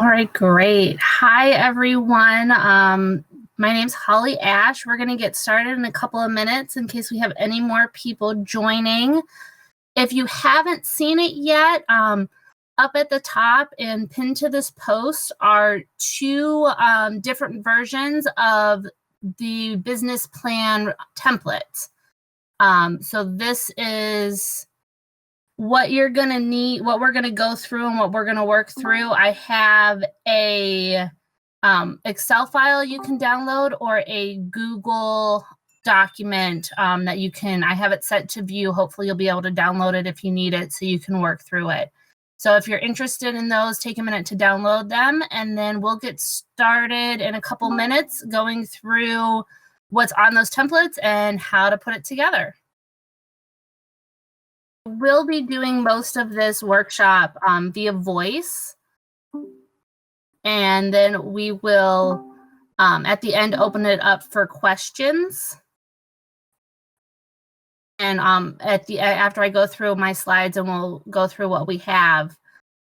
All right, great. Hi, everyone. My name's Holly Ash. We're going to get started in a couple of minutes in case we have any more people joining. If you haven't seen it yet, up at the top and pinned to this post are two different versions of the business plan templates. So this is what you're going to need, what we're going to go through and what we're going to work through. I have a Excel file you can download or a Google document that you can, I have it set to view. Hopefully you'll be able to download it if you need it so you can work through it. So if you're interested in those, take a minute to download them, and then we'll get started in a couple minutes going through what's on those templates and how to put it together. We'll be doing most of this workshop via voice, and then we will, at the end, open it up for questions. And after I go through my slides and we'll go through what we have,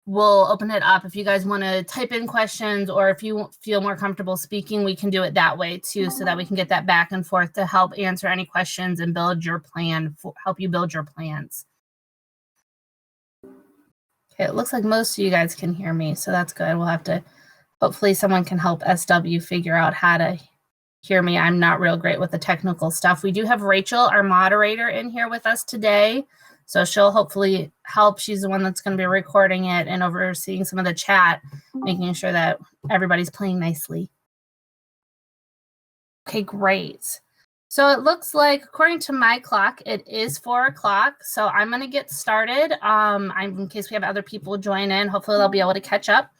we'll open it up. If you guys want to type in questions or if you feel more comfortable speaking, we can do it that way too, so that we can get that back and forth to help answer any questions and build your plan, help you build your plans. Okay, it looks like most of you guys can hear me, so that's good. We'll have to, hopefully someone can help SW figure out how to hear me. I'm not real great with the technical stuff. We do have Rachel, our moderator, in here with us today, so she'll hopefully help. She's the one that's going to be recording it and overseeing some of the chat, making sure that everybody's playing nicely. Okay, great. So it looks like, according to my clock, it is 4 o'clock. So I'm going to get started. In case we have other people join in, hopefully they'll be able to catch up.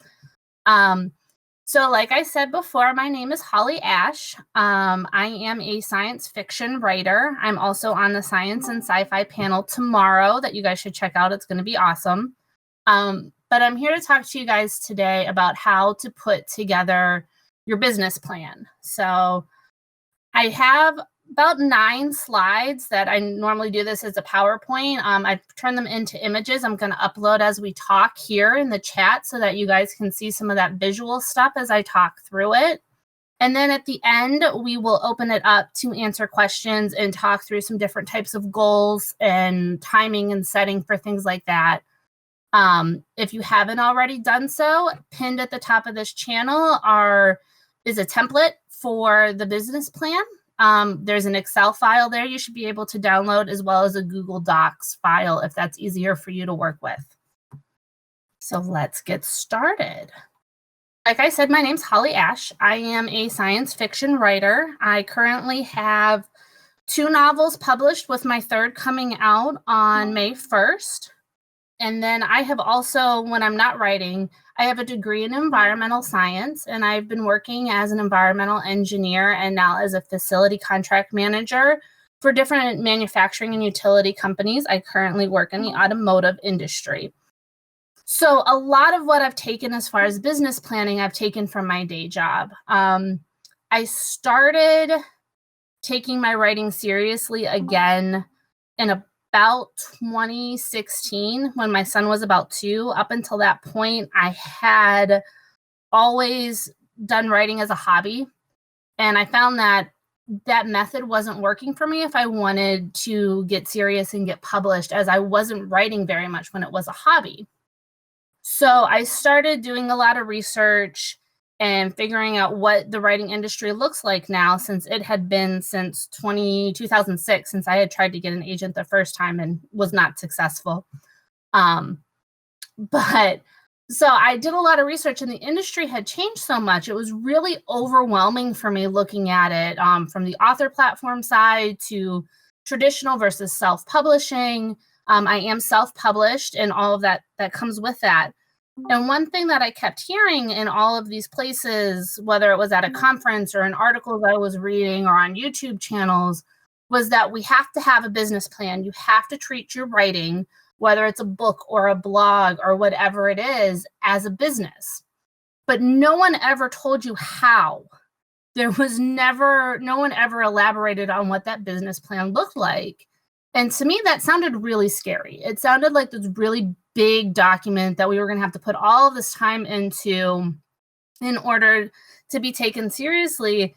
So like I said before, my name is Holly Ash. I am a science fiction writer. I'm also on the science and sci-fi panel tomorrow that you guys should check out. It's going to be awesome. But I'm here to talk to you guys today about how to put together your business plan. So I have about 9 slides that I normally do this as a PowerPoint. I've turned them into images. I'm going to upload as we talk here in the chat so that you guys can see some of that visual stuff as I talk through it. And then at the end, we will open it up to answer questions and talk through some different types of goals and timing and setting for things like that. If you haven't already done so, pinned at the top of this channel is a template for the business plan. There's an Excel file there you should be able to download, as well as a Google Docs file if that's easier for you to work with. So let's get started. Like I said, my name's Holly Ash. I am a science fiction writer. I currently have 2 novels published, with my 3rd coming out on May 1st. And then I have also, when I'm not writing, I have a degree in environmental science, and I've been working as an environmental engineer and now as a facility contract manager for different manufacturing and utility companies. I currently work in the automotive industry. So a lot of what I've taken as far as business planning, I've taken from my day job. I started taking my writing seriously again in about 2016, when my son was about 2. Up until that point, I had always done writing as a hobby. And I found that that method wasn't working for me if I wanted to get serious and get published, as I wasn't writing very much when it was a hobby. So I started doing a lot of research and figuring out what the writing industry looks like now, since it had been since 2006, since I had tried to get an agent the first time and was not successful. But so I did a lot of research, and the industry had changed so much. It was really overwhelming for me looking at it, from the author platform side to traditional versus self-publishing. I am self-published, and all of that comes with that. And one thing that I kept hearing in all of these places, whether it was at a conference or in articles I was reading or on YouTube channels, was that we have to have a business plan. You have to treat your writing, whether it's a book or a blog or whatever it is, as a business. But no one ever told you how. No one ever elaborated on what that business plan looked like. And to me, that sounded really scary. It sounded like this really big document that we were going to have to put all of this time into in order to be taken seriously.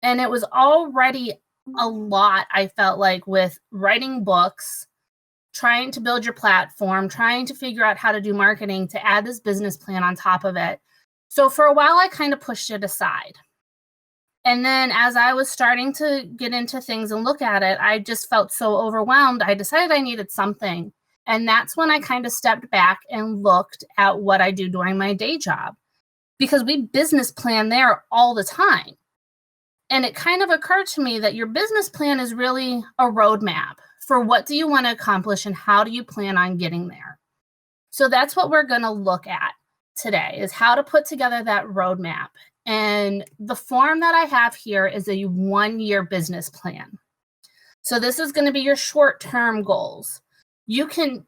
And it was already a lot, I felt like, with writing books, trying to build your platform, trying to figure out how to do marketing, to add this business plan on top of it. So for a while, I kind of pushed it aside. And then as I was starting to get into things and look at it, I just felt so overwhelmed. I decided I needed something. And that's when I kind of stepped back and looked at what I do during my day job, because we business plan there all the time. And it kind of occurred to me that your business plan is really a roadmap for what do you want to accomplish and how do you plan on getting there. So that's what we're going to look at today, is how to put together that roadmap. And the form that I have here is a 1-year business plan. So this is going to be your short-term goals. You can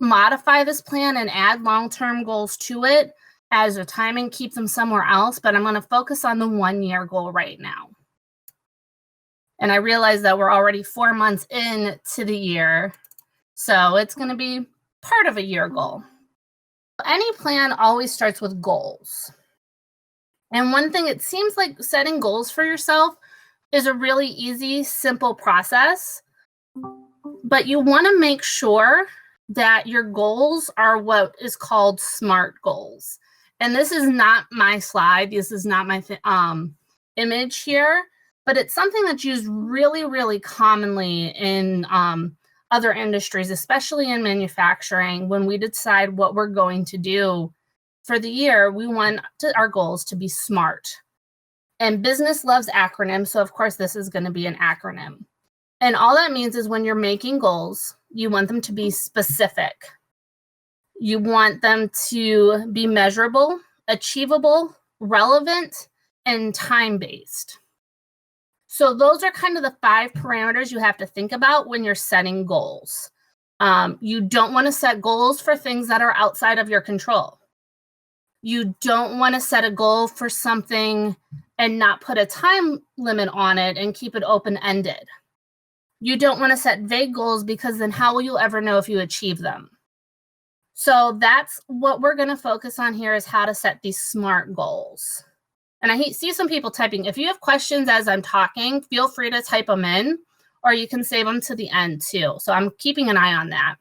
modify this plan and add long-term goals to it as a time and keep them somewhere else, but I'm going to focus on the 1-year goal right now. And I realize that we're already 4 months into the year, so it's going to be part of a year goal. Any plan always starts with goals. And one thing, it seems like setting goals for yourself is a really easy, simple process, but you want to make sure that your goals are what is called SMART goals. And this is not my slide. This is not my image here, but it's something that's used really, really commonly in other industries, especially in manufacturing. When we decide what we're going to do for the year, we want our goals to be SMART. And business loves acronyms, so of course this is going to be an acronym. And all that means is when you're making goals, you want them to be specific. You want them to be measurable, achievable, relevant, and time-based. So those are kind of the 5 parameters you have to think about when you're setting goals. You don't want to set goals for things that are outside of your control. You don't want to set a goal for something and not put a time limit on it and keep it open-ended. You don't want to set vague goals, because then how will you ever know if you achieve them? So that's what we're going to focus on here, is how to set these SMART goals. And I see some people typing. If you have questions as I'm talking, feel free to type them in, or you can save them to the end too. So I'm keeping an eye on that.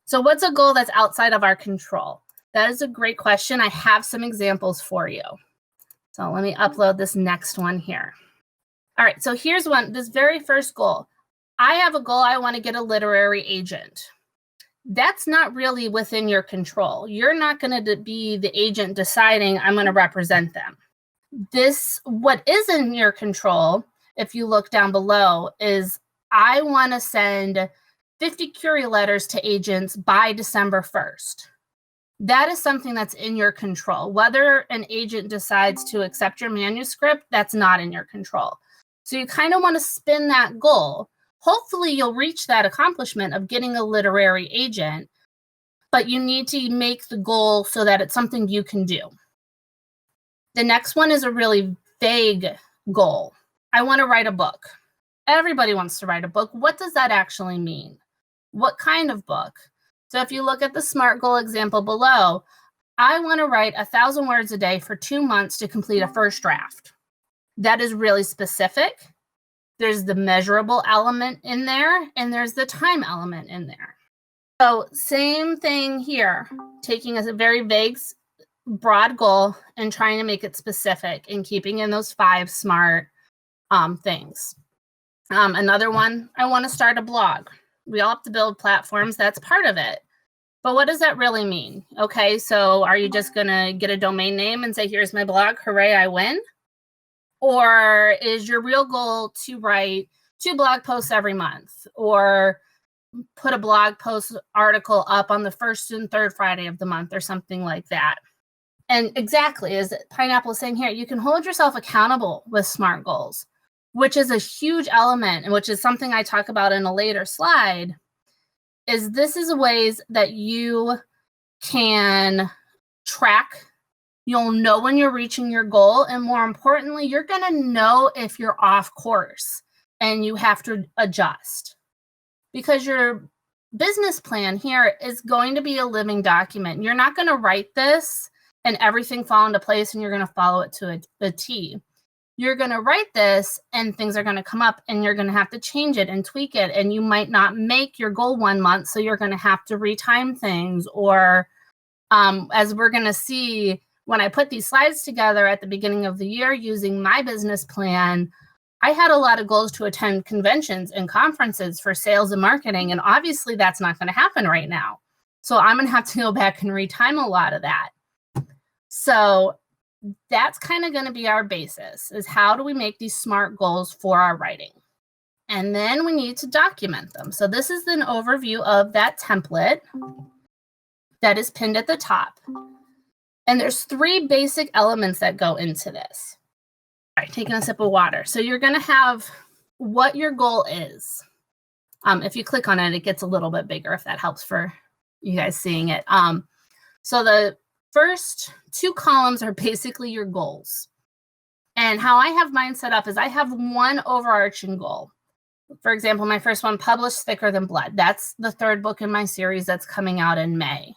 So what's a goal that's outside of our control? That is a great question. I have some examples for you. So let me upload this next one here. All right, so here's one, this very first goal. I have a goal, I want to get a literary agent. That's not really within your control. You're not going to be the agent deciding I'm going to represent them. What is in your control, if you look down below, is I want to send 50 query letters to agents by December 1st. That is something that's in your control. Whether an agent decides to accept your manuscript, that's not in your control. So you kind of want to spin that goal. Hopefully you'll reach that accomplishment of getting a literary agent, but you need to make the goal so that it's something you can do. The next one is a really vague goal. I want to write a book. Everybody wants to write a book. What does that actually mean? What kind of book? So if you look at the SMART goal example below, I want to write 1,000 words a day for 2 months to complete a first draft. That is really specific. There's the measurable element in there, and there's the time element in there. So same thing here, taking a very vague, broad goal and trying to make it specific and keeping in those 5 SMART things. Another one, I want to start a blog. We all have to build platforms. That's part of it. But what does that really mean? Okay, so are you just going to get a domain name and say, here's my blog, hooray, I win? Or is your real goal to write 2 blog posts every month, or put a blog post article up on the 1st and 3rd Friday of the month, or something like that? And exactly, as Pineapple is saying here, you can hold yourself accountable with SMART goals, which is a huge element, and which is something I talk about in a later slide, is this is ways that you can track. You'll know when you're reaching your goal, and more importantly, you're going to know if you're off course and you have to adjust. because your business plan here is going to be a living document. You're not going to write this and everything fall into place and you're going to follow it to a T. You're going to write this and things are going to come up and you're going to have to change it and tweak it. And you might not make your goal 1 month. So you're going to have to retime things. Or as we're going to see, when I put these slides together at the beginning of the year using my business plan, I had a lot of goals to attend conventions and conferences for sales and marketing. And obviously that's not going to happen right now. So I'm going to have to go back and retime a lot of that. So that's kind of going to be our basis, is how do we make these SMART goals for our writing? And then we need to document them. So this is an overview of that template that is pinned at the top. And there's 3 basic elements that go into this. All right, taking a sip of water. So you're going to have what your goal is. If you click on it, it gets a little bit bigger if that helps for you guys seeing it. So the first 2 columns are basically your goals. And how I have mine set up is I have one overarching goal. For example, my first one, Publish Thicker Than Blood. That's the 3rd book in my series that's coming out in May.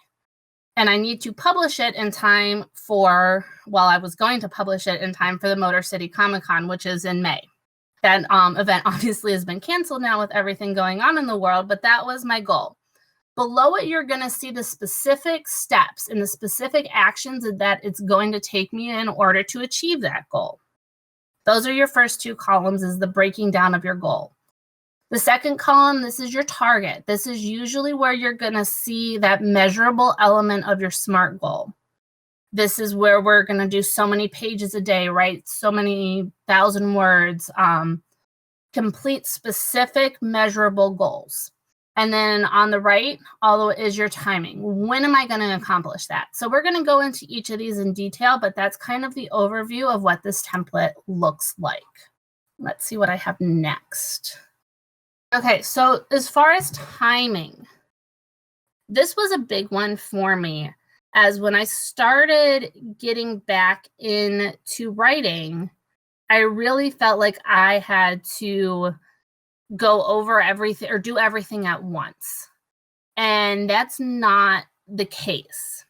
And I need to publish it in time for, well, I was going to publish it in time for the Motor City Comic Con, which is in May. That event obviously has been canceled now with everything going on in the world, but that was my goal. Below it, you're going to see the specific steps and the specific actions that it's going to take me in order to achieve that goal. Those are your first 2 columns, is the breaking down of your goal. The second column, this is your target. This is usually where you're going to see that measurable element of your SMART goal. This is where we're going to do so many pages a day, write so many 1,000 words, complete specific measurable goals. And then on the right, although it is your timing. When am I going to accomplish that? So we're going to go into each of these in detail, but that's kind of the overview of what this template looks like. Let's see what I have next. Okay, so as far as timing, this was a big one for me, as when I started getting back into writing, I really felt like I had to go over everything or do everything at once. And that's not the case.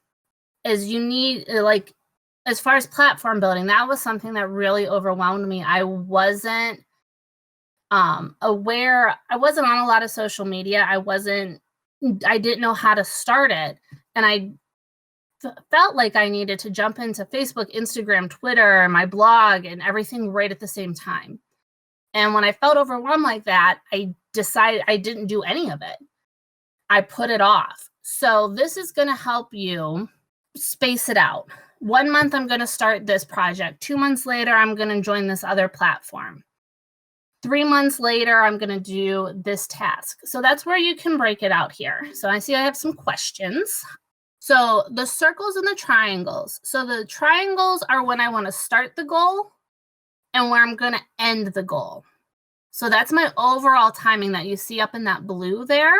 As you need, like, as far as platform building, that was something that really overwhelmed me. I wasn't aware. I wasn't on a lot of social media. I didn't know how to start it. And I felt like I needed to jump into Facebook, Instagram, Twitter, my blog, and everything right at the same time. And when I felt overwhelmed like that, I decided I didn't do any of it. I put it off. So this is going to help you space it out. 1 month, I'm going to start this project. 2 months later, I'm going to join this other platform. 3 months later, I'm going to do this task. So that's where you can break it out here. So I see I have some questions. So the circles and the triangles. So the triangles are when I want to start the goal and where I'm going to end the goal. So that's my overall timing that you see up in that blue there,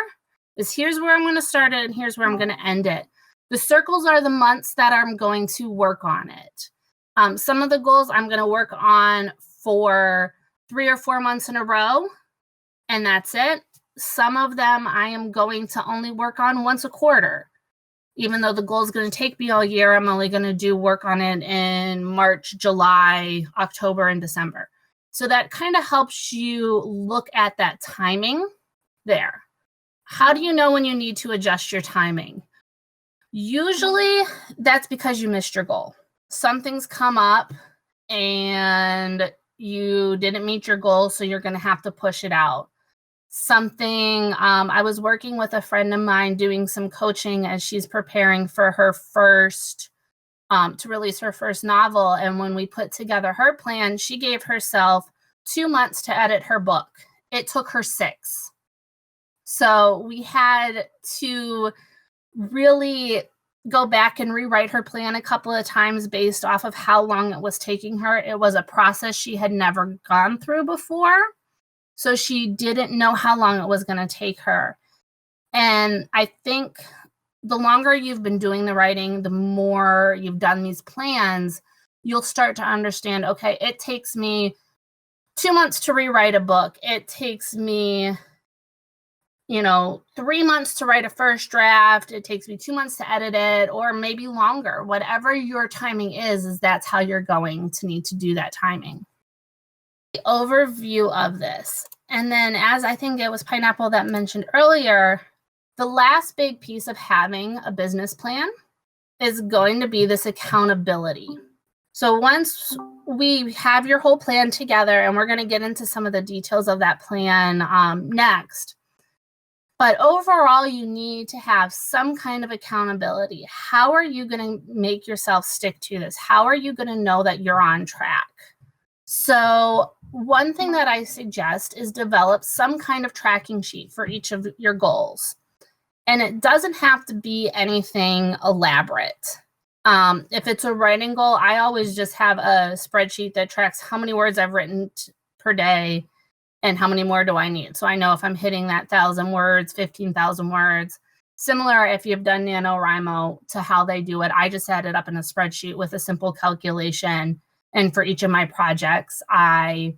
is here's where I'm going to start it and here's where I'm going to end it. The circles are the months that I'm going to work on it. Some of the goals I'm going to work on for 3 or 4 months in a row, and that's it. Some of them I am going to only work on once a quarter. Even though the goal is going to take me all year, I'm only going to do work on it in March, July, October, and December. So that kind of helps you look at that timing there. How do you know when you need to adjust your timing? Usually that's because you missed your goal. Something's come up and you didn't meet your goal, so you're going to have to push it out. I was working with a friend of mine doing some coaching as she's preparing for her first, to release her first novel. And when we put together her plan, she gave herself 2 months to edit her book. It took her 6. So we had to really go back and rewrite her plan a couple of times based off of how long it was taking her. It was a process she had never gone through before. So she didn't know how long it was going to take her. And I think the longer you've been doing the writing, the more you've done these plans, you'll start to understand, okay, it takes me 2 months to rewrite a book. It takes me 3 months to write a first draft. It takes me 2 months to edit it, or maybe longer. Whatever your timing is that's how you're going to need to do that timing. The overview of this. And then, as I think it was Pineapple that mentioned earlier, the last big piece of having a business plan is going to be this accountability. So once we have your whole plan together, and we're going to get into some of the details of that plan next, but overall, you need to have some kind of accountability. How are you going to make yourself stick to this? How are you going to know that you're on track? So one thing that I suggest is develop some kind of tracking sheet for each of your goals. And it doesn't have to be anything elaborate. If it's a writing goal, I always just have a spreadsheet that tracks how many words I've written per day and how many more do I need. So I know if I'm hitting that 1,000 words, 15,000 words. Similar if you've done NaNoWriMo to how they do it. I just add it up in a spreadsheet with a simple calculation. And for each of my projects, I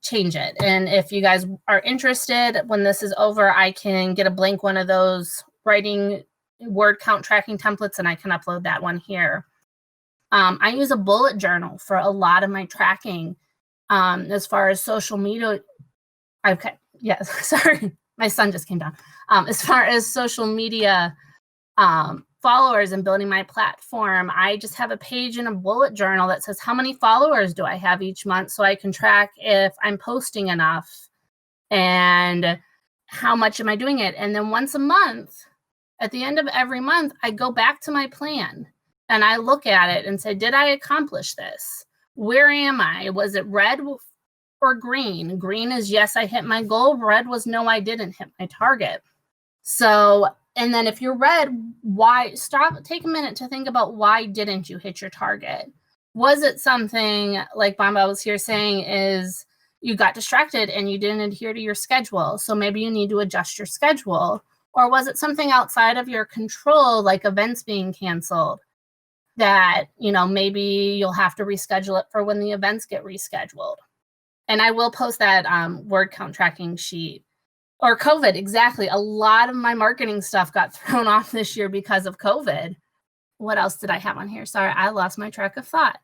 change it. And if you guys are interested, when this is over, I can get a blank one of those writing word count tracking templates, and I can upload that one here. I use a bullet journal for a lot of my tracking. As far as social media, sorry, my son just came down. As far as social media followers and building my platform, I just have a page in a bullet journal that says how many followers do I have each month, so I can track if I'm posting enough and how much am I doing it. And then once a month, at the end of every month, I go back to my plan and I look at it and say, did I accomplish this? Where am I? Was it red or green? Green is yes, I hit my goal. Red was no, I didn't hit my target. So, and then if you're red, why? Take a minute to think about why didn't you hit your target? Was it something like Bamba was here saying is you got distracted and you didn't adhere to your schedule? So maybe you need to adjust your schedule. Or was it something outside of your control, like events being canceled, that, maybe you'll have to reschedule it for when the events get rescheduled? And I will post that word count tracking sheet. Or COVID, exactly. A lot of my marketing stuff got thrown off this year because of COVID. What else did I have on here? Sorry, I lost my track of thought.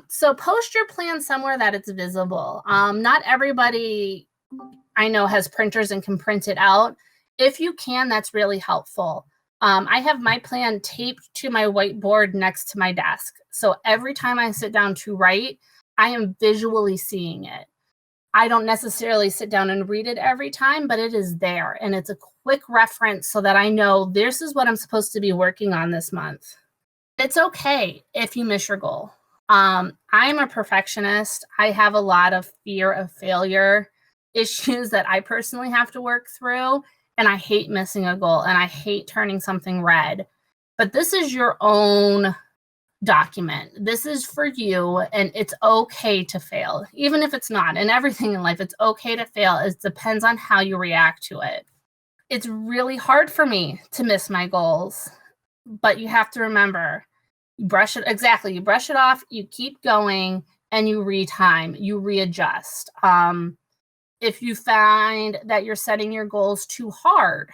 So post your plan somewhere that it's visible. Not everybody I know has printers and can print it out. If you can, that's really helpful. I have my plan taped to my whiteboard next to my desk. So every time I sit down to write, I am visually seeing it. I don't necessarily sit down and read it every time, but it is there. And it's a quick reference so that I know this is what I'm supposed to be working on this month. It's okay if you miss your goal. I'm a perfectionist. I have a lot of fear of failure issues that I personally have to work through. And I hate missing a goal and I hate turning something red. But this is your own document. This is for you, and it's okay to fail, even if it's not. And everything in life, it's okay to fail. It depends on how you react to it. It's really hard for me to miss my goals, but you have to remember, you brush it off, you keep going, and you retime, you readjust. If you find that you're setting your goals too hard,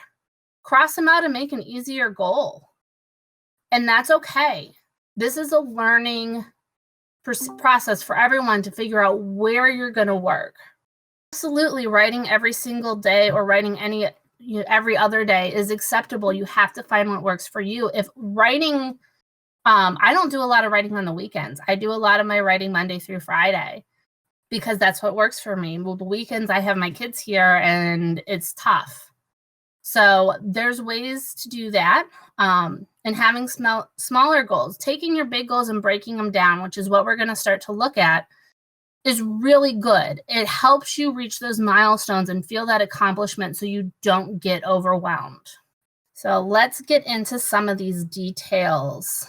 cross them out and make an easier goal. And that's okay. This is a learning process for everyone to figure out where you're going to work. Absolutely, writing every single day or writing every other day is acceptable. You have to find what works for you. If writing, I don't do a lot of writing on the weekends. I do a lot of my writing Monday through Friday because that's what works for me. Well, the weekends I have my kids here and it's tough. So there's ways to do that. And having smaller goals, taking your big goals and breaking them down, which is what we're going to start to look at, is really good. It helps you reach those milestones and feel that accomplishment so you don't get overwhelmed. So let's get into some of these details.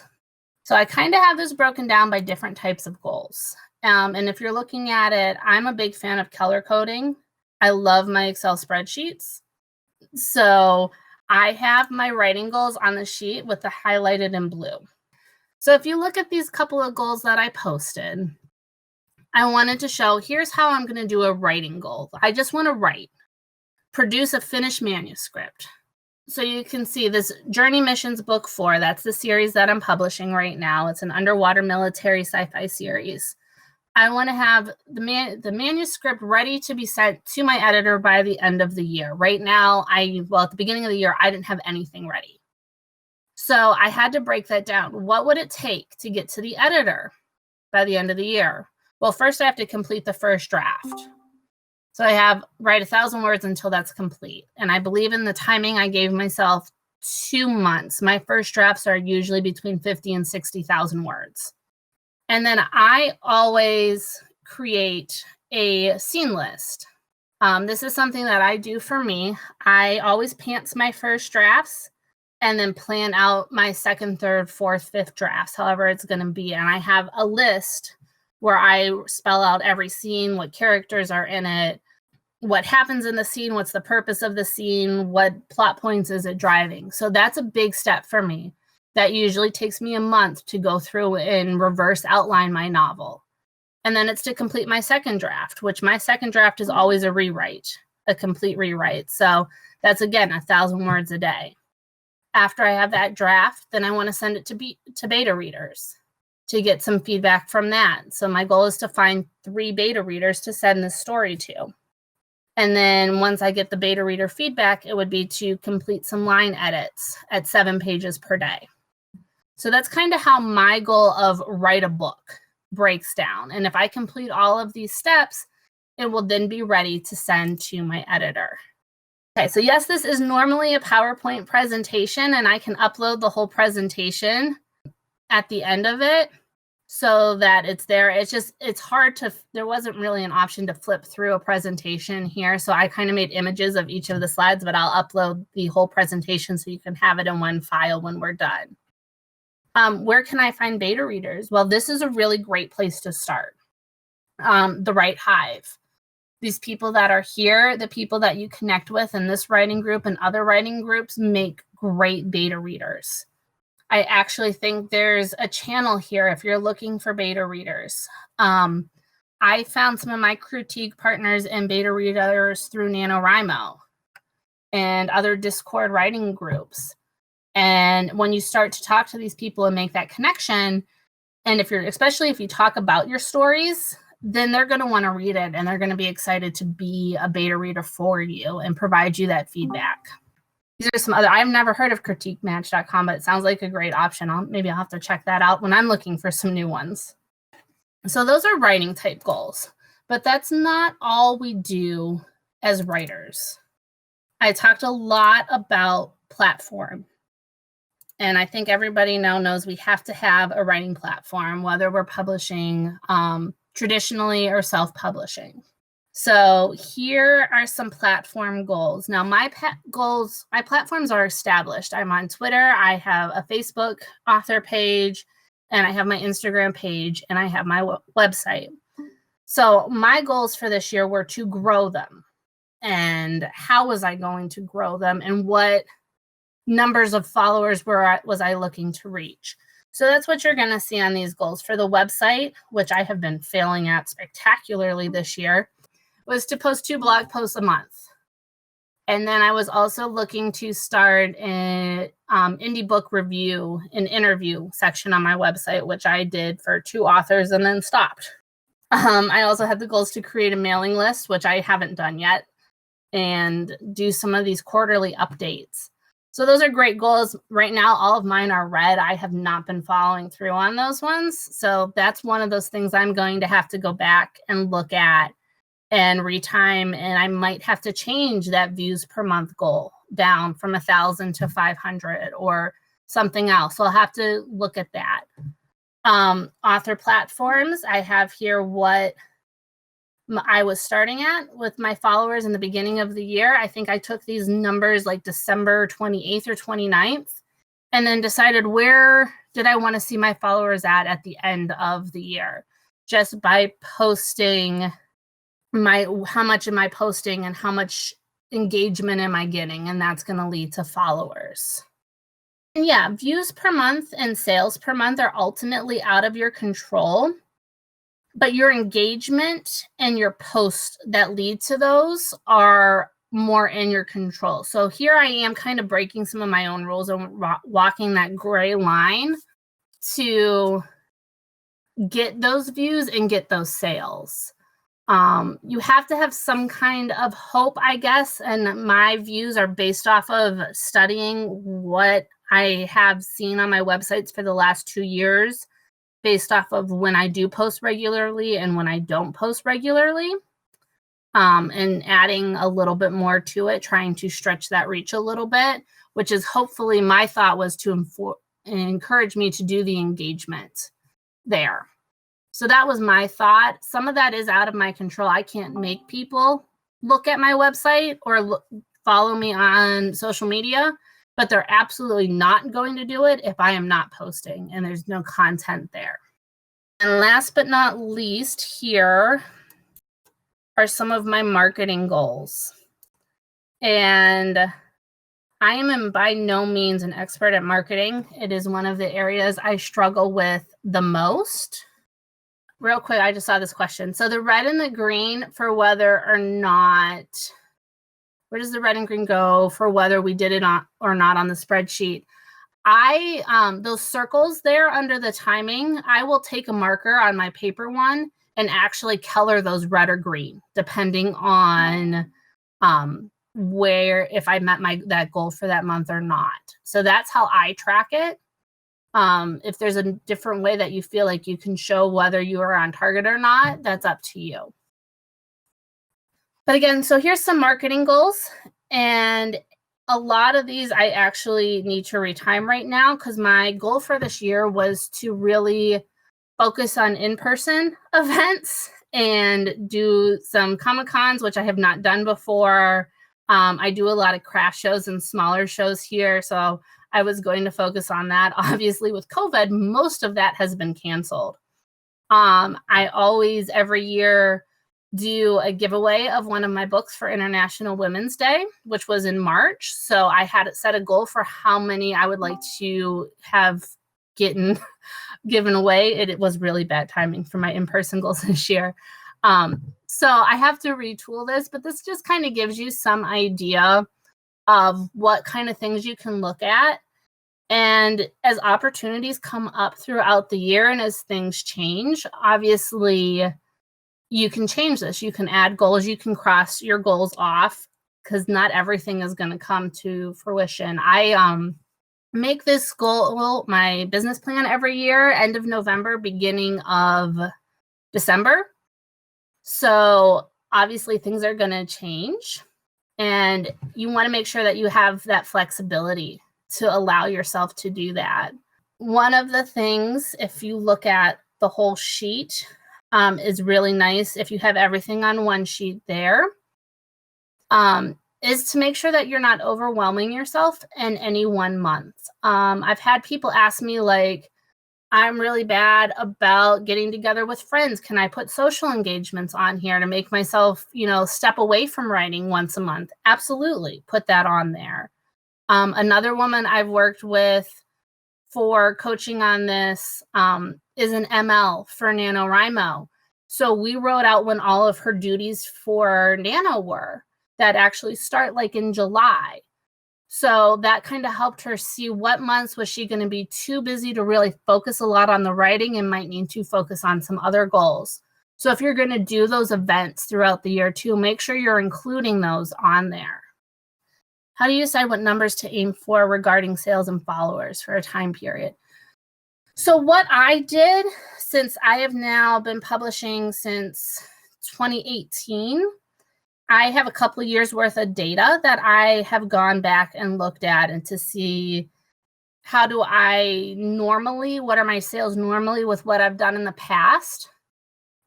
So I kind of have this broken down by different types of goals. And if you're looking at it, I'm a big fan of color coding. I love my Excel spreadsheets. So I have my writing goals on the sheet with the highlighted in blue. So if you look at these couple of goals that I posted, I wanted to show, here's how I'm going to do a writing goal. I just want to write. produce a finished manuscript. So you can see this Journey Missions Book 4. That's the series that I'm publishing right now. It's an underwater military sci-fi series. I want to have the manuscript ready to be sent to my editor by the end of the year. Right now, at the beginning of the year, I didn't have anything ready. So I had to break that down. What would it take to get to the editor by the end of the year? Well, first I have to complete the first draft. So I write 1,000 words until that's complete. And I believe in the timing I gave myself 2 months. My first drafts are usually between 50 and 60,000 words. And then I always create a scene list. This is something that I do for me. I always pants my first drafts and then plan out my second, third, fourth, fifth drafts, however it's going to be. And I have a list where I spell out every scene, what characters are in it, what happens in the scene, what's the purpose of the scene, what plot points is it driving. So that's a big step for me. That usually takes me a month to go through and reverse outline my novel. And then it's to complete my second draft, which my second draft is always a rewrite, a complete rewrite. So that's, again, 1,000 words a day. After I have that draft, then I want to send it to beta readers to get some feedback from that. So my goal is to find 3 beta readers to send this story to. And then once I get the beta reader feedback, it would be to complete some line edits at 7 pages per day. So that's kind of how my goal of write a book breaks down. And if I complete all of these steps, it will then be ready to send to my editor. Okay, so yes, this is normally a PowerPoint presentation, and I can upload the whole presentation at the end of it so that it's there. It's hard there wasn't really an option to flip through a presentation here. So I kind of made images of each of the slides, but I'll upload the whole presentation so you can have it in one file when we're done. Where can I find beta readers? Well, this is a really great place to start. The WriteHive. These people that are here, the people that you connect with in this writing group and other writing groups make great beta readers. I actually think there's a channel here if you're looking for beta readers. I found some of my critique partners and beta readers through NaNoWriMo and other Discord writing groups. And when you start to talk to these people and make that connection, and especially if you talk about your stories, then they're going to want to read it and they're going to be excited to be a beta reader for you and provide you that feedback. These are some other, I've never heard of critiquematch.com, but it sounds like a great option. Maybe I'll have to check that out when I'm looking for some new ones. So those are writing type goals, but that's not all we do as writers. I talked a lot about platform. And I think everybody now knows we have to have a writing platform, whether we're publishing traditionally or self-publishing. So here are some platform goals. Now my platforms are established. I'm on Twitter. I have a Facebook author page, and I have my Instagram page, and I have my website. So my goals for this year were to grow them. And how was I going to grow them, and what numbers of followers was I looking to reach? So that's what you're going to see on these goals. For the website, which I have been failing at spectacularly this year, was to post 2 blog posts a month. And then I was also looking to start an indie book review and interview section on my website, which I did for 2 authors and then stopped. I also had the goals to create a mailing list, which I haven't done yet, and do some of these quarterly updates. So those are great goals. Right now, all of mine are red. I have not been following through on those ones. So that's one of those things I'm going to have to go back and look at and retime. And I might have to change that views per month goal down from 1,000 to 500 or something else. So I'll have to look at that. Author platforms, I have here what I was starting at with my followers in the beginning of the year. I think I took these numbers like December 28th or 29th and then decided where did I want to see my followers at the end of the year, just by posting how much am I posting and how much engagement am I getting, and that's going to lead to followers. And yeah, views per month and sales per month are ultimately out of your control. But your engagement and your posts that lead to those are more in your control. So here I am kind of breaking some of my own rules and walking that gray line to get those views and get those sales. You have to have some kind of hope, I guess, and my views are based off of studying what I have seen on my websites for the last 2 years, based off of when I do post regularly and when I don't post regularly, and adding a little bit more to it, trying to stretch that reach a little bit, which is hopefully my thought was to encourage me to do the engagement there. So that was my thought. Some of that is out of my control. I can't make people look at my website or follow me on social media, but they're absolutely not going to do it if I am not posting and there's no content there. And last but not least, here are some of my marketing goals. And I am by no means an expert at marketing. It is one of the areas I struggle with the most. Real quick, I just saw this question. So the red and the green for whether or not, where does the red and green go for whether we did it on or not on the spreadsheet? Those circles there under the timing, I will take a marker on my paper one and actually color those red or green, depending on where, if I met that goal for that month or not. So that's how I track it. If there's a different way that you feel like you can show whether you are on target or not, that's up to you. But again, so here's some marketing goals. And a lot of these I actually need to retime right now because my goal for this year was to really focus on in-person events and do some Comic-Cons, which I have not done before. I do a lot of craft shows and smaller shows here, so I was going to focus on that. Obviously, with COVID, most of that has been canceled. I always, every year, do a giveaway of one of my books for International Women's Day, which was in March. So I had set a goal for how many I would like to have given away. It was really bad timing for my in-person goals this year. So I have to retool this, but this just kind of gives you some idea of what kind of things you can look at. And as opportunities come up throughout the year and as things change, obviously you can change this. You can add goals, you can cross your goals off because not everything is going to come to fruition. I make this goal, my business plan every year, end of November, beginning of December. So obviously things are going to change. And you want to make sure that you have that flexibility to allow yourself to do that. One of the things, if you look at the whole sheet, is really nice if you have everything on one sheet there, is to make sure that you're not overwhelming yourself in any one month. I've had people ask me, like, I'm really bad about getting together with friends. Can I put social engagements on here to make myself, step away from writing once a month? Absolutely. Put that on there. Another woman I've worked with for coaching on this is an ML for NaNoWriMo. So we wrote out when all of her duties for Nano were that actually start like in July. So that kind of helped her see what months was she going to be too busy to really focus a lot on the writing and might need to focus on some other goals. So if you're going to do those events throughout the year too, make sure you're including those on there. How do you decide what numbers to aim for regarding sales and followers for a time period? So what I did, since I have now been publishing since 2018, I have a couple of years worth of data that I have gone back and looked at and to see what are my sales normally with what I've done in the past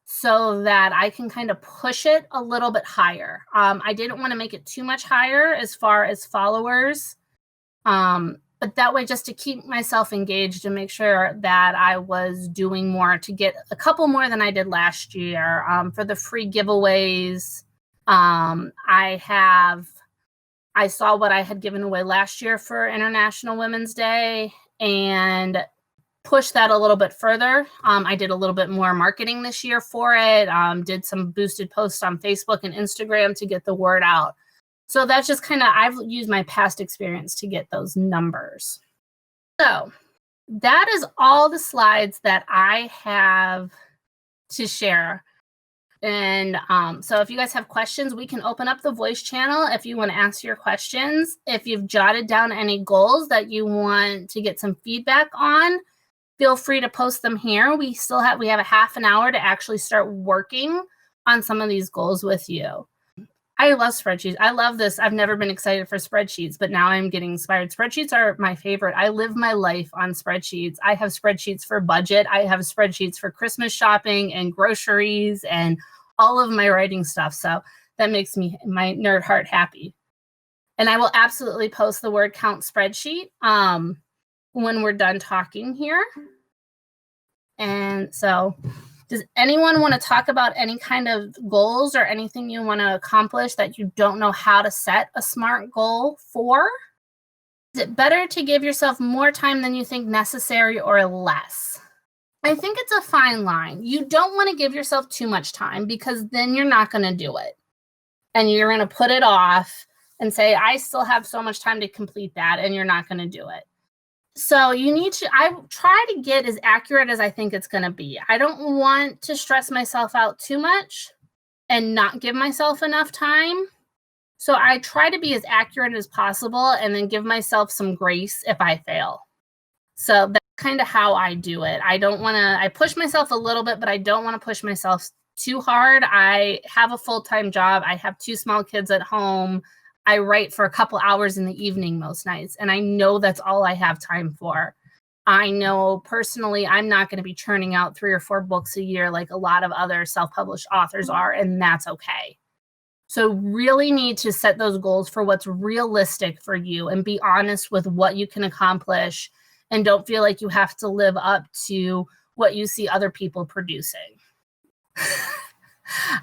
so that I can kind of push it a little bit higher. I didn't want to make it too much higher as far as followers, but that way just to keep myself engaged and make sure that I was doing more to get a couple more than I did last year. For the free giveaways, I saw what I had given away last year for International Women's Day and pushed that a little bit further. I did a little bit more marketing this year for it, did some boosted posts on Facebook and Instagram to get the word out. So that's just kind of, I've used my past experience to get those numbers. So that is all the slides that I have to share. And so if you guys have questions, we can open up the voice channel if you want to ask your questions. If you've jotted down any goals that you want to get some feedback on, feel free to post them here. We have a half an hour to actually start working on some of these goals with you. I love spreadsheets. I love this. I've never been excited for spreadsheets, but now I'm getting inspired. Spreadsheets are my favorite. I live my life on spreadsheets. I have spreadsheets for budget. I have spreadsheets for Christmas shopping and groceries and all of my writing stuff. So that makes my nerd heart happy. And I will absolutely post the word count spreadsheet when we're done talking here. And so does anyone want to talk about any kind of goals or anything you want to accomplish that you don't know how to set a SMART goal for? Is it better to give yourself more time than you think necessary or less? I think it's a fine line. You don't want to give yourself too much time because then you're not going to do it. And you're going to put it off and say, I still have so much time to complete that, and you're not going to do it. So I try to get as accurate as I think it's going to be. I don't want to stress myself out too much and not give myself enough time. So I try to be as accurate as possible and then give myself some grace if I fail. So that's kind of how I do it. I push myself a little bit, but I don't want to push myself too hard. I have a full-time job. I have 2 small kids at home. I write for a couple hours in the evening most nights, and I know that's all I have time for. I know personally I'm not going to be churning out 3 or 4 books a year like a lot of other self-published authors are, and that's okay. So really need to set those goals for what's realistic for you and be honest with what you can accomplish, and don't feel like you have to live up to what you see other people producing.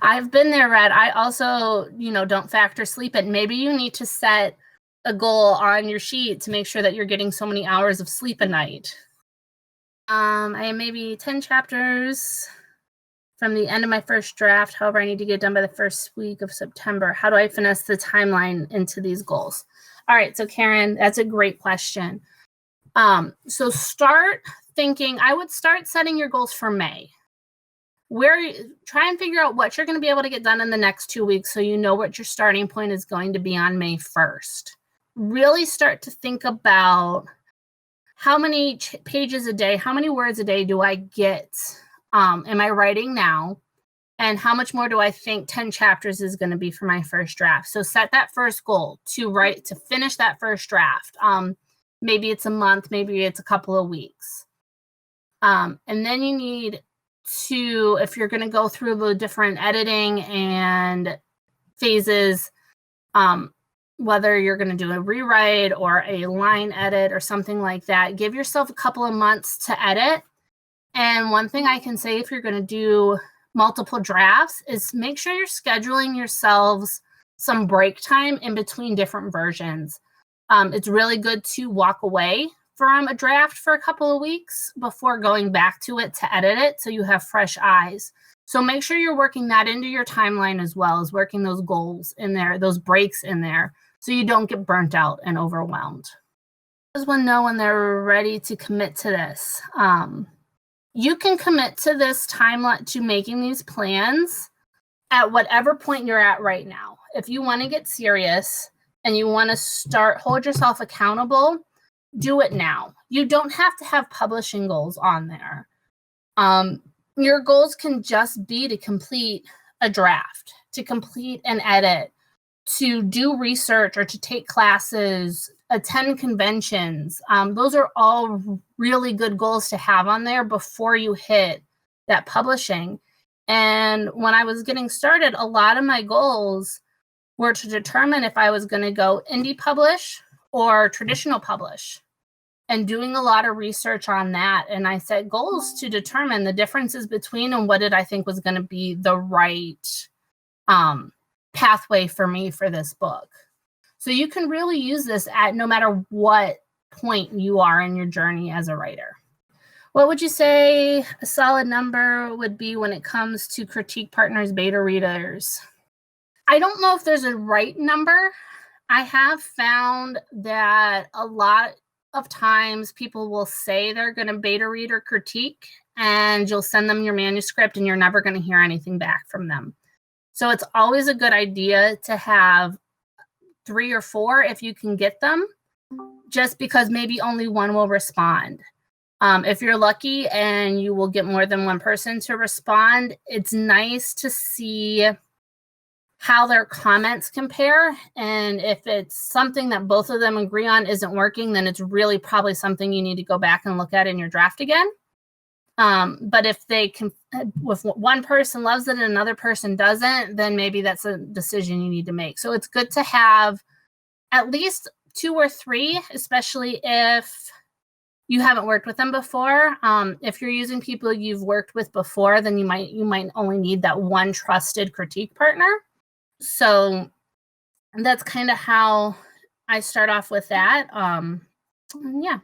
I've been there, Red. I also, don't factor sleep in. Maybe you need to set a goal on your sheet to make sure that you're getting so many hours of sleep a night. I have maybe 10 chapters from the end of my first draft. However, I need to get done by the first week of September. How do I finesse the timeline into these goals? All right. So Karen, that's a great question. So start thinking, I would start setting your goals for May. Try and figure out what you're going to be able to get done in the next 2 weeks so you know what your starting point is going to be on May 1st. Really start to think about how many pages a day, how many words a day do I get? Am I writing now? And how much more do I think 10 chapters is going to be for my first draft? So set that first goal to finish that first draft. Maybe it's a month, maybe it's a couple of weeks. And then you need to, if you're going to go through the different editing and phases, whether you're going to do a rewrite or a line edit or something like that, give yourself a couple of months to edit. And one thing I can say, if you're going to do multiple drafts, is make sure you're scheduling yourselves some break time in between different versions. It's really good to walk away from a draft for a couple of weeks before going back to it to edit it so you have fresh eyes. So make sure you're working that into your timeline as well as working those goals in there, those breaks in there, so you don't get burnt out and overwhelmed. Does one know when they're ready to commit to this? You can commit to this timeline, to making these plans at whatever point you're at right now. If you want to get serious and you want to hold yourself accountable, do it now. You don't have to have publishing goals on there. Your goals can just be to complete a draft, to complete an edit, to do research or to take classes, attend conventions. Those are all really good goals to have on there before you hit that publishing. And when I was getting started, a lot of my goals were to determine if I was going to go indie publish or traditional publish, and doing a lot of research on that. And I set goals to determine the differences between and what did I think was going to be the right pathway for me for this book. So you can really use this at no matter what point you are in your journey as a writer. What would you say a solid number would be when it comes to critique partners, beta readers? I don't know if there's a right number. I have found that a lot of times people will say they're going to beta read or critique, and you'll send them your manuscript and you're never going to hear anything back from them. So it's always a good idea to have 3 or 4 if you can get them, just because maybe only one will respond. If you're lucky and you will get more than one person to respond, it's nice to see how their comments compare. And if it's something that both of them agree on isn't working, then it's really probably something you need to go back and look at in your draft again. But if they can, if one person loves it and another person doesn't, then maybe that's a decision you need to make. So it's good to have at least 2 or 3, especially if you haven't worked with them before. If you're using people you've worked with before, then you might only need that one trusted critique partner. So that's kind of how I start off with that. Yeah.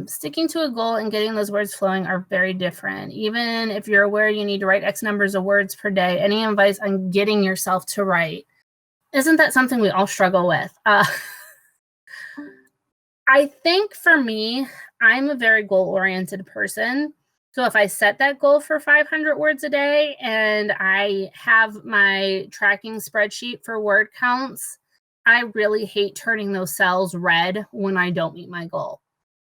Sticking to a goal and getting those words flowing are very different. Even if you're aware you need to write X numbers of words per day, any advice on getting yourself to write? Isn't that something we all struggle with? I think for me, I'm a very goal-oriented person. So if I set that goal for 500 words a day and I have my tracking spreadsheet for word counts, I really hate turning those cells red when I don't meet my goal.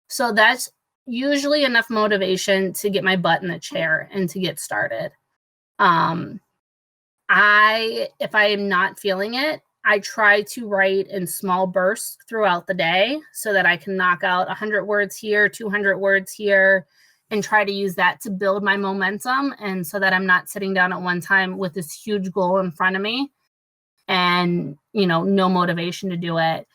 So that's usually enough motivation to get my butt in the chair and to get started. If I am not feeling it, I try to write in small bursts throughout the day so that I can knock out 100 words here, 200 words here, and try to use that to build my momentum, and so that I'm not sitting down at one time with this huge goal in front of me and, no motivation to do it.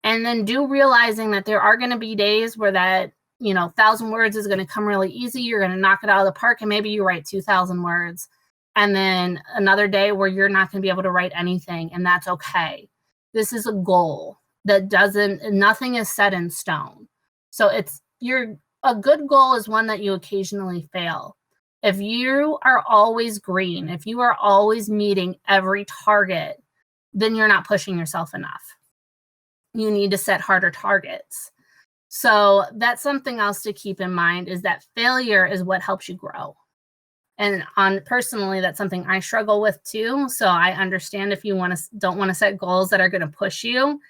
And then realizing that there are going to be days where that, 1,000 words is going to come really easy. You're going to knock it out of the park, and maybe you write 2,000 words. And then another day where you're not going to be able to write anything, and that's okay. This is a goal that nothing is set in stone. So a good goal is one that you occasionally fail. If you are always green, if you are always meeting every target, then you're not pushing yourself enough. You need to set harder targets. So that's something else to keep in mind, is that failure is what helps you grow. And personally, that's something I struggle with too. So I understand if you don't want to set goals that are going to push you,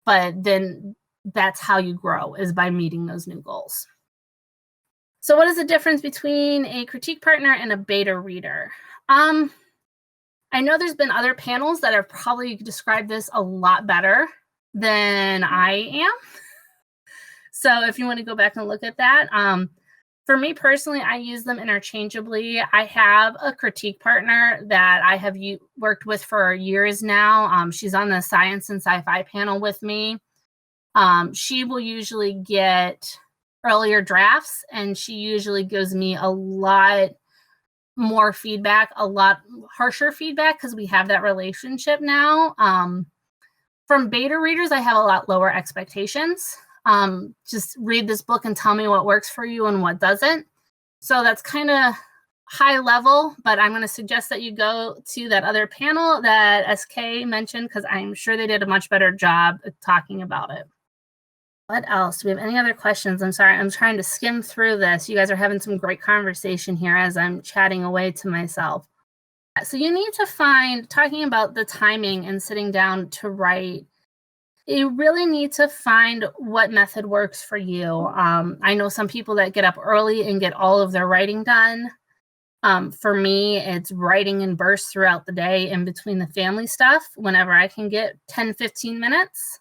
but then that's how you grow, is by meeting those new goals. So what is the difference between a critique partner and a beta reader? I know there's been other panels that have probably described this a lot better than I am. So if you want to go back and look at that, for me personally, I use them interchangeably. I have a critique partner that I have worked with for years now. She's on the science and sci-fi panel with me. She will usually get earlier drafts, and she usually gives me a lot more feedback, a lot harsher feedback, because we have that relationship now. From beta readers, I have a lot lower expectations. Just read this book and tell me what works for you and what doesn't. So that's kind of high level, but I'm going to suggest that you go to that other panel that SK mentioned, because I'm sure they did a much better job of talking about it. What else? Do we have any other questions? I'm sorry, I'm trying to skim through this. You guys are having some great conversation here as I'm chatting away to myself. So you need to talking about the timing and sitting down to write, you really need to find what method works for you. I know some people that get up early and get all of their writing done. For me, it's writing in bursts throughout the day in between the family stuff, whenever I can get 10, 15 minutes.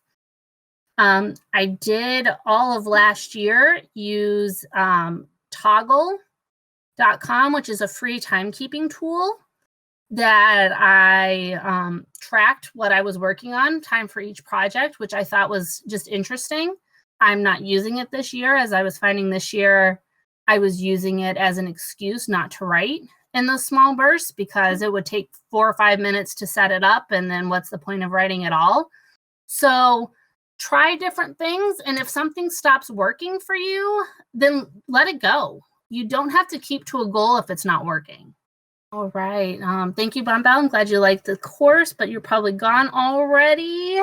I did all of last year use Toggle.com, which is a free timekeeping tool that I tracked what I was working on, time for each project, which I thought was just interesting. I'm not using it this year, as I was finding this year I was using it as an excuse not to write in those small bursts, because it would take 4 or 5 minutes to set it up, and then what's the point of writing at all? So try different things, and if something stops working for you, then let it go. You don't have to keep to a goal if it's not working. All right. Thank you, Bombell. I'm glad you liked the course, but you're probably gone already.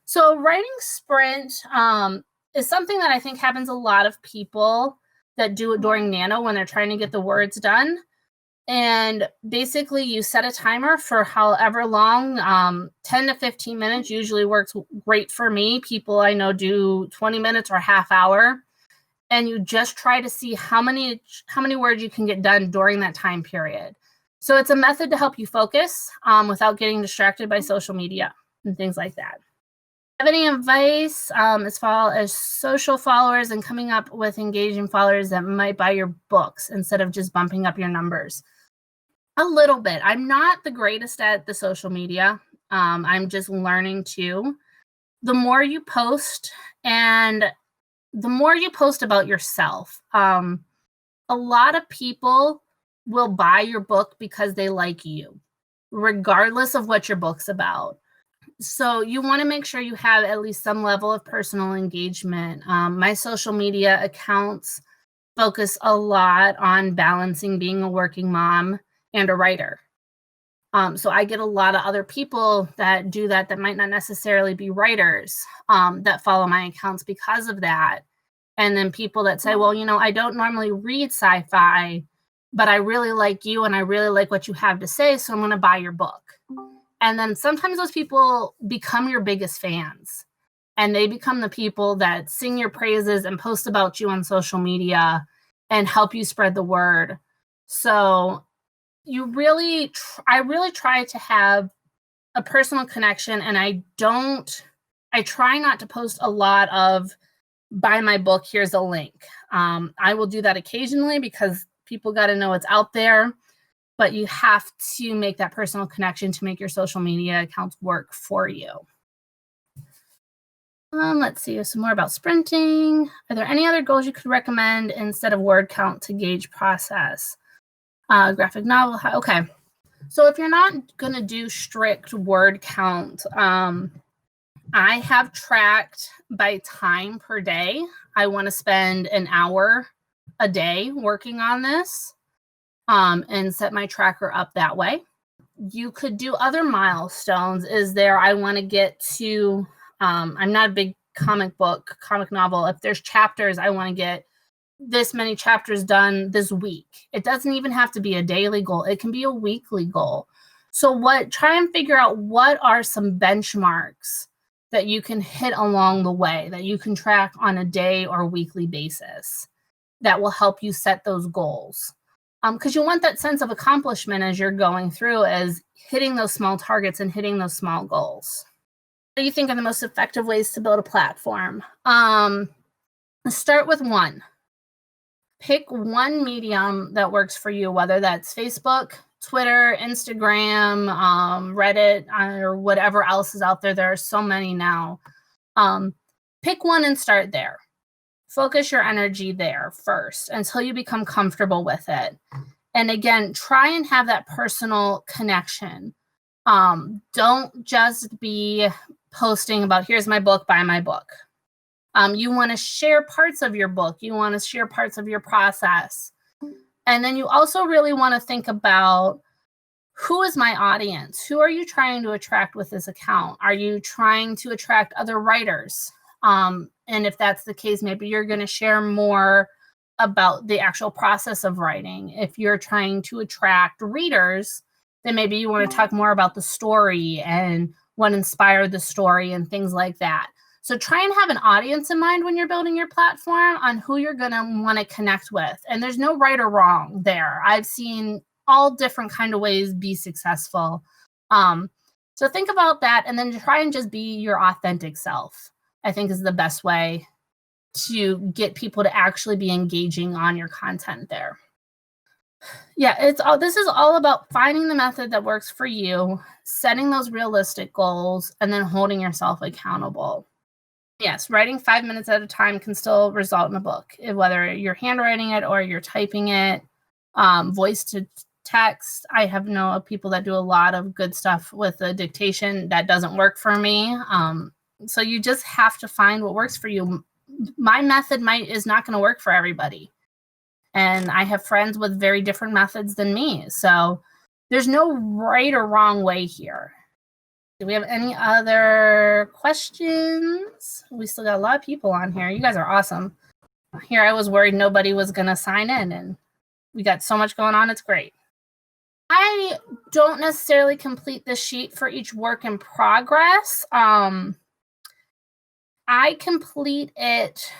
So writing sprint is something that I think happens a lot of people that do it during Nano when they're trying to get the words done. And basically you set a timer for however long, 10 to 15 minutes usually works great for me. People I know do 20 minutes or half hour. And you just try to see how many words you can get done during that time period. So it's a method to help you focus without getting distracted by social media and things like that. Have any advice as far as social followers and coming up with engaging followers that might buy your books instead of just bumping up your numbers? A little bit. I'm not the greatest at the social media. I'm just learning too. The more you post and the more you post about yourself, a lot of people will buy your book because they like you, regardless of what your book's about. So you want to make sure you have at least some level of personal engagement. My social media accounts focus a lot on balancing being a working mom and a writer. So I get a lot of other people that do that might not necessarily be writers that follow my accounts because of that. And then people that say, well, I don't normally read sci-fi, but I really like you and I really like what you have to say, so I'm going to buy your book. And then sometimes those people become your biggest fans, and they become the people that sing your praises and post about you on social media and help you spread the word. So I really try to have a personal connection, and I try not to post a lot of buy my book, here's a link. I will do that occasionally because people got to know it's out there, but you have to make that personal connection to make your social media accounts work for you. Let's see some more about sprinting. Are there any other goals you could recommend instead of word count to gauge process? Graphic novel. Okay. So if you're not going to do strict word count, I have tracked by time per day. I want to spend an hour a day working on this and set my tracker up that way. You could do other milestones. I want to get to, I'm not a big comic novel. If there's chapters, I want to get this many chapters done this week. It doesn't even have to be a daily goal. It can be a weekly goal. So try and figure out what are some benchmarks that you can hit along the way, that you can track on a day or weekly basis that will help you set those goals. Because you want that sense of accomplishment as you're going through, as hitting those small targets and hitting those small goals. What do you think are the most effective ways to build a platform? Start with one. Pick one medium that works for you, whether that's Facebook, Twitter, Instagram, Reddit, or whatever else is out there. There are so many now. Pick one and start there. Focus your energy there first until you become comfortable with it. And again, try and have that personal connection. Don't just be posting about, here's my book, buy my book. You want to share parts of your book. You want to share parts of your process. And then you also really want to think about, who is my audience? Who are you trying to attract with this account? Are you trying to attract other writers? And if that's the case, maybe you're going to share more about the actual process of writing. If you're trying to attract readers, then maybe you want to talk more about the story and what inspired the story and things like that. So try and have an audience in mind when you're building your platform on who you're going to want to connect with. And there's no right or wrong there. I've seen all different kind of ways be successful. So think about that, and then try and just be your authentic self, I think, is the best way to get people to actually be engaging on your content there. Yeah, this is all about finding the method that works for you, setting those realistic goals, and then holding yourself accountable. Yes, writing 5 minutes at a time can still result in a book, whether you're handwriting it or you're typing it, voice to text. I have known of people that do a lot of good stuff with the dictation. That doesn't work for me. So you just have to find what works for you. My method is not going to work for everybody. And I have friends with very different methods than me. So there's no right or wrong way here. Do we have any other questions? We still got a lot of people on here. You guys are awesome. Here I was worried nobody was going to sign in, and we got so much going on. It's great. I don't necessarily complete the sheet for each work in progress. I complete it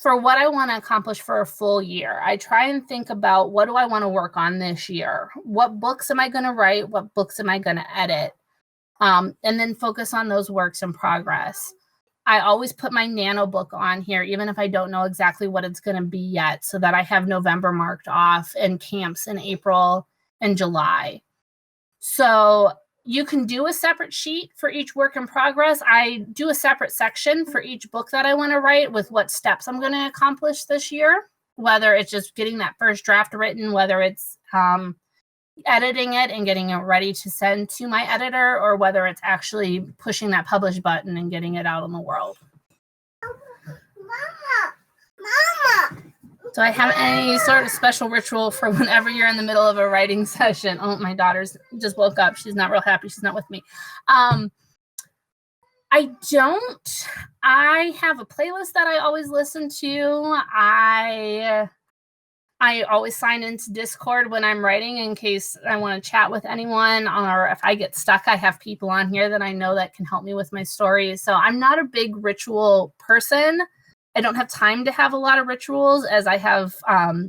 for what I want to accomplish for a full year. I try and think about, what do I want to work on this year? What books am I going to write? What books am I going to edit? And then focus on those works in progress. I always put my nano book on here, even if I don't know exactly what it's going to be yet, so that I have November marked off and camps in April and July. So you can do a separate sheet for each work in progress. I do a separate section for each book that I want to write with what steps I'm going to accomplish this year, whether it's just getting that first draft written, whether it's editing it and getting it ready to send to my editor, or whether it's actually pushing that publish button and getting it out in the world. Mama. Do I have any sort of special ritual for whenever you're in the middle of a writing session? Oh, my daughter's just woke up. She's not real happy. She's not with me. I don't. I have a playlist that I always listen to. I always sign into Discord when I'm writing in case I want to chat with anyone, or if I get stuck, I have people on here that I know that can help me with my stories. So I'm not a big ritual person. I don't have time to have a lot of rituals, as I have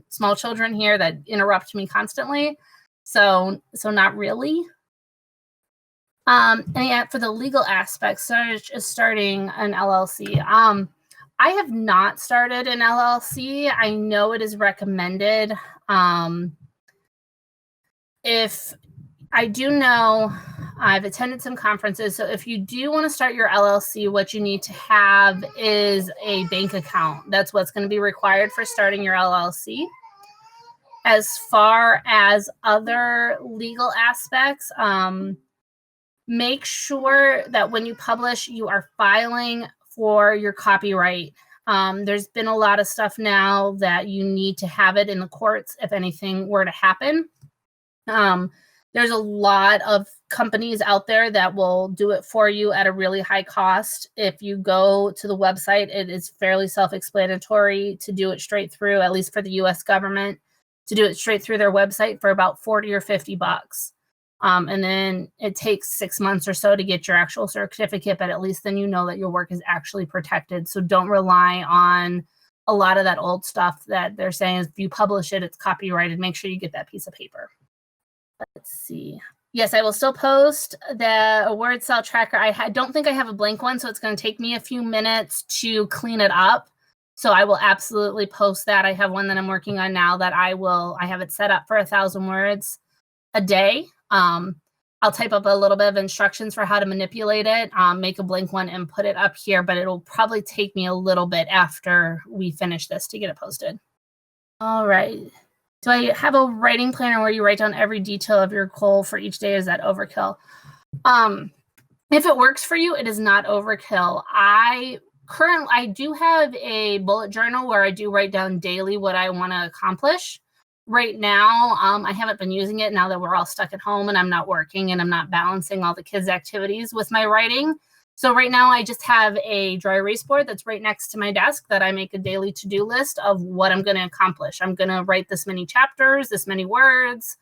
small children here that interrupt me constantly. So not really. And yet for the legal aspects, such as starting an LLC, I have not started an LLC. I know it is recommended. If I do know, I've attended some conferences. So if you do want to start your LLC, what you need to have is a bank account. That's what's going to be required for starting your LLC. As far as other legal aspects, make sure that when you publish, you are filing for your copyright. There's been a lot of stuff now that you need to have it in the courts if anything were to happen. There's a lot of companies out there that will do it for you at a really high cost. If you go to the website, it is fairly self-explanatory to do it straight through, at least for the US government, to do it straight through their website for about 40 or 50 bucks. And then it takes 6 months or so to get your actual certificate, but at least then you know that your work is actually protected. So don't rely on a lot of that old stuff that they're saying if you publish it, it's copyrighted. Make sure you get that piece of paper. Let's see. Yes, I will still post the word cell tracker. I don't think I have a blank one, so it's going to take me a few minutes to clean it up. So I will absolutely post that. I have one that I'm working on now that I have it set up for 1,000 words a day. I'll type up a little bit of instructions for how to manipulate it, make a blank one and put it up here, but it'll probably take me a little bit after we finish this to get it posted. All right. Do I have a writing planner where you write down every detail of your goal for each day? Is that overkill? If it works for you, it is not overkill. I do have a bullet journal where I do write down daily what I want to accomplish. Right now, I haven't been using it now that we're all stuck at home and I'm not working and I'm not balancing all the kids' activities with my writing. So right now I just have a dry erase board that's right next to my desk that I make a daily to-do list of what I'm going to accomplish. I'm going to write this many chapters, this many words.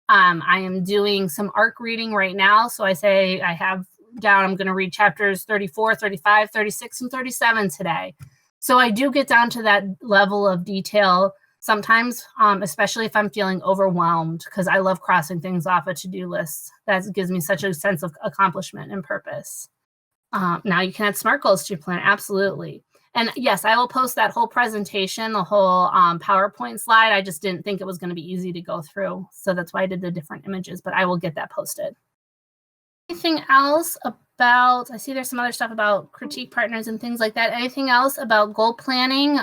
I am doing some ARC reading right now. So I say I have down, I'm going to read chapters 34, 35, 36, and 37 today. So I do get down to that level of detail sometimes, especially if I'm feeling overwhelmed, because I love crossing things off a to-do list. That gives me such a sense of accomplishment and purpose. Now you can add SMART goals to your plan. Absolutely. And yes, I will post that whole presentation, the whole PowerPoint slide. I just didn't think it was going to be easy to go through. So that's why I did the different images, but I will get that posted. Anything else about, I see there's some other stuff about critique partners and things like that. Anything else about goal planning?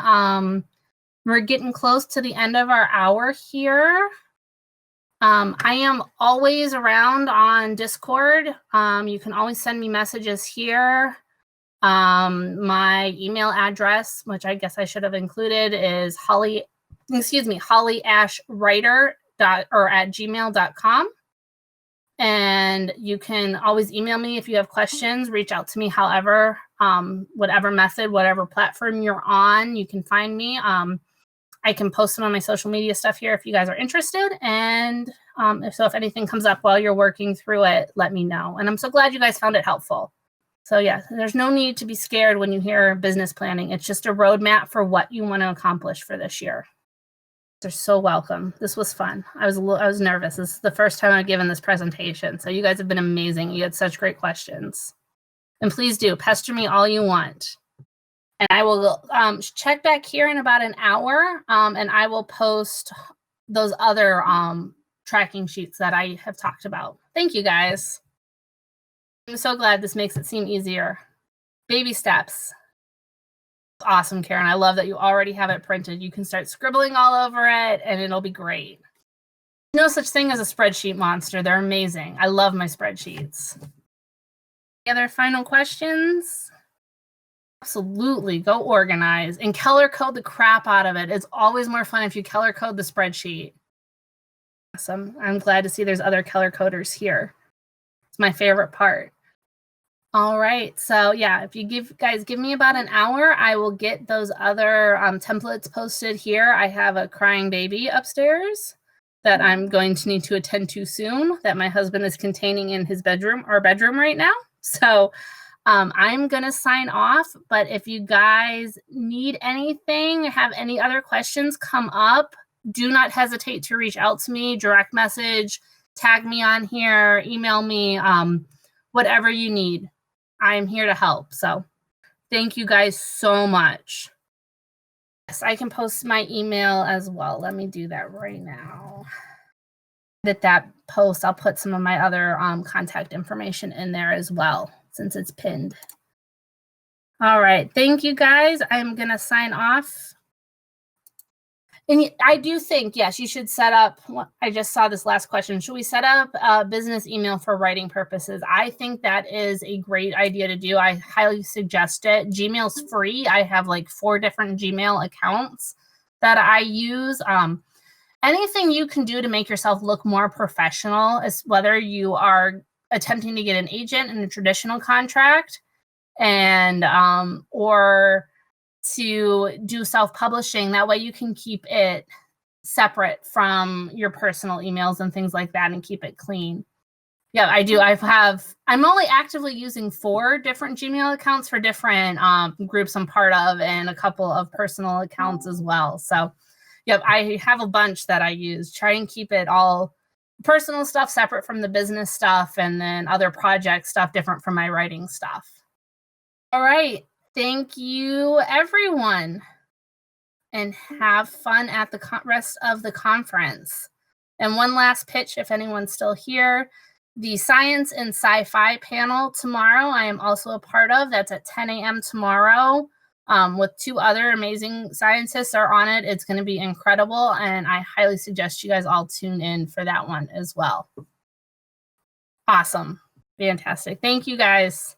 We're getting close to the end of our hour here. I am always around on Discord. You can always send me messages here. My email address, which I guess I should have included, is Holly excuse me, hollyashwriter@gmail.com. And you can always email me if you have questions. Reach out to me however, whatever method, whatever platform you're on, you can find me. I can post some of my social media stuff here if you guys are interested. And if anything comes up while you're working through it, let me know. And I'm so glad you guys found it helpful. So yeah, there's no need to be scared when you hear business planning. It's just a roadmap for what you want to accomplish for this year. They're so welcome. This was fun. I was nervous. This is the first time I've given this presentation. So you guys have been amazing. You had such great questions. And please do pester me all you want. And I will check back here in about an hour, and I will post those other tracking sheets that I have talked about. Thank you, guys. I'm so glad this makes it seem easier. Baby steps. Awesome, Karen. I love that you already have it printed. You can start scribbling all over it, and it'll be great. No such thing as a spreadsheet monster. They're amazing. I love my spreadsheets. Any other final questions? Absolutely. Go organize and color code the crap out of it. It's always more fun if you color code the spreadsheet. Awesome. I'm glad to see there's other color coders here. It's my favorite part. All right. So yeah, if you give me about an hour, I will get those other templates posted here. I have a crying baby upstairs that I'm going to need to attend to soon that my husband is containing in his bedroom right now. So I'm going to sign off, but if you guys need anything, have any other questions come up, do not hesitate to reach out to me, direct message, tag me on here, email me, whatever you need. I'm here to help. So thank you guys so much. Yes, I can post my email as well. Let me do that right now. That post, I'll put some of my other contact information in there as well, since it's pinned. All right. Thank you, guys. I'm going to sign off. And I do think, yes, you should set up, I just saw this last question. Should we set up a business email for writing purposes? I think that is a great idea to do. I highly suggest it. Gmail's free. I have like 4 different Gmail accounts that I use. Anything you can do to make yourself look more professional, is whether you are attempting to get an agent in a traditional contract and or to do self-publishing. That way you can keep it separate from your personal emails and things like that and keep it clean. Yeah, I do. I'm only actively using 4 different Gmail accounts for different groups I'm part of, and a couple of personal accounts as well. So yep, I have a bunch that I use. Try and keep it all personal stuff separate from the business stuff, and then other project stuff different from my writing stuff. All right. Thank you, everyone. And have fun at the rest of the conference. And one last pitch, if anyone's still here, the Science and Sci-Fi panel tomorrow, I am also a part of. That's at 10 a.m. tomorrow. With 2 other amazing scientists are on it. It's going to be incredible, and I highly suggest you guys all tune in for that one as well. Awesome. Fantastic. Thank you, guys.